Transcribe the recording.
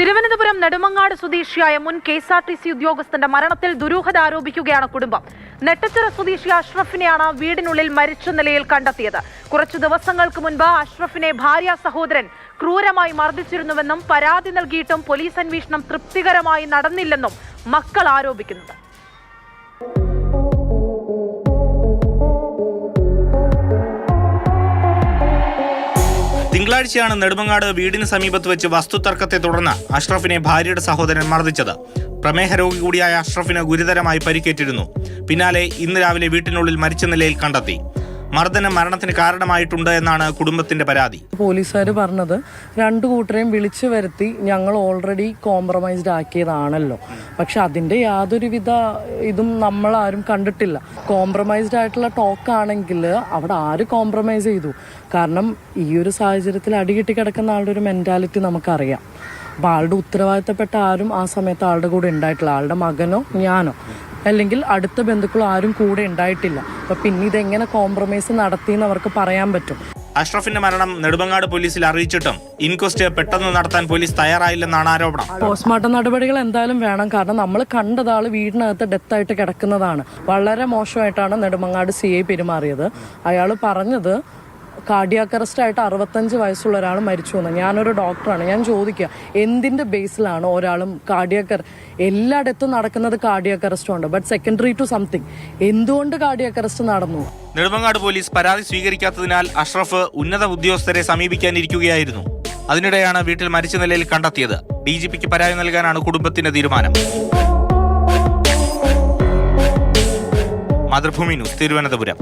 തിരുവനന്തപുരം നെടുമങ്ങാട് സ്വദേശിയായ മുൻ KSRTC ഉദ്യോഗസ്ഥന്റെ മരണത്തിൽ ദുരൂഹത ആരോപിക്കുകയാണ് കുടുംബം. നെട്ടച്ചിറ സ്വദേശി അഷ്റഫിനെയാണ് വീടിനുള്ളിൽ മരിച്ച നിലയിൽ കണ്ടെത്തിയത്. കുറച്ചു ദിവസങ്ങൾക്ക് മുൻപ് അഷ്റഫിനെ ഭാര്യ സഹോദരൻ ക്രൂരമായി മർദ്ദിച്ചിരുന്നുവെന്നും പരാതി നൽകിയിട്ടും പോലീസ് അന്വേഷണം തൃപ്തികരമായി നടന്നില്ലെന്നും മക്കൾ ആരോപിക്കുന്നത്. തിങ്കളാഴ്ചയാണ് നെടുമങ്ങാട് വീടിന് സമീപത്ത് വെച്ച് വസ്തുതർക്കത്തെ തുടർന്ന് അഷ്റഫിനെ ഭാര്യയുടെ സഹോദരൻ മർദ്ദിച്ചത്. പ്രമേഹ രോഗി കൂടിയായ അഷ്റഫിന് ഗുരുതരമായി പരിക്കേറ്റിരുന്നു. പിന്നാലെ ഇന്ന് രാവിലെ വീട്ടിനുള്ളിൽ മരിച്ച നിലയിൽ കണ്ടെത്തി. മർദ്ദനം മരണത്തിന് കാരണമായിട്ടുണ്ട് എന്നാണ് കുടുംബത്തിന്റെ പരാതി. പോലീസുകാർ പറഞ്ഞത് രണ്ടു കൂട്ടരെയും വിളിച്ചു വരുത്തി ഞങ്ങൾ ഓൾറെഡി കോംപ്രമൈസ്ഡ് ആക്കിയതാണല്ലോ. പക്ഷെ അതിന്റെ യാതൊരുവിധ ഇതും നമ്മൾ ആരും കണ്ടിട്ടില്ല. കോംപ്രമൈസ്ഡ് ആയിട്ടുള്ള ടോക്കാണെങ്കിൽ അവിടെ ആര് കോംപ്രമൈസ് ചെയ്തു? കാരണം ഈ ഒരു സാഹചര്യത്തിൽ അടികിട്ടി കിടക്കുന്ന ആളുടെ ഒരു മെന്റാലിറ്റി നമുക്കറിയാം. അപ്പോൾ ആളുടെ ഉത്തരവാദിത്തപ്പെട്ട ആരും ആ സമയത്ത് ആളുടെ കൂടെ ഉണ്ടായിട്ടില്ല. ആളുടെ മകനോ ഞാനോ അല്ലെങ്കിൽ അടുത്ത ബന്ധുക്കളോ ആരും കൂടെ ഉണ്ടായിട്ടില്ല. അപ്പൊ പിന്നെ ഇതെങ്ങനെ കോംപ്രമൈസ് നടത്തിയെന്ന് അവർക്ക് പറയാൻ പറ്റും. അഷ്റഫിന്റെ മരണം നെടുമങ്ങാട് പോലീസിൽ അറിയിച്ചിട്ടും ഇൻക്വസ്റ്റ് പെട്ടെന്ന് നടത്താൻ പോലീസ് തയ്യാറായില്ലെന്നാണ് ആരോപണം. പോസ്റ്റ്മോർട്ടം നടപടികൾ എന്തായാലും വേണം. കാരണം നമ്മൾ കണ്ടതാള് വീടിനകത്ത് ഡെത്തായിട്ട് കിടക്കുന്നതാണ്. വളരെ മോശമായിട്ടാണ് നെടുമങ്ങാട് CI പെരുമാറിയത്. അയാൾ പറഞ്ഞത് കാർഡിയാക് അറസ്റ്റ് ആയിട്ട് 65 വയസ്സുള്ള ഒരാൾ മരിച്ചു എന്ന്. ഞാനൊരു ഡോക്ടറാണ്. ഞാൻ ചോദിക്കുക, എന്തിന്റെ ബേസിലാണ് ഒരാളും എല്ലായിടത്തും നടക്കുന്നത് കാർഡിയാക് അറസ്റ്റ് ഉണ്ട്, ബട്ട് സെക്കൻഡറി ടു സംതിങ്. എന്തുകൊണ്ട് കാർഡിയാക് അറസ്റ്റ് നടന്നു? നെടുമങ്ങാട് പോലീസ് പരാതി സ്വീകരിക്കാത്തതിനാൽ അഷ്റഫ് ഉന്നത ഉദ്യോഗസ്ഥരെ സമീപിക്കാനിരിക്കുകയായിരുന്നു. അതിനിടെയാണ് വീട്ടിൽ മരിച്ച നിലയിൽ കണ്ടെത്തിയത്. DGPക്ക് പരാതി നൽകാനാണ് കുടുംബത്തിന്റെ തീരുമാനം. മാതൃഭൂമി ന്യൂസ്, തിരുവനന്തപുരം.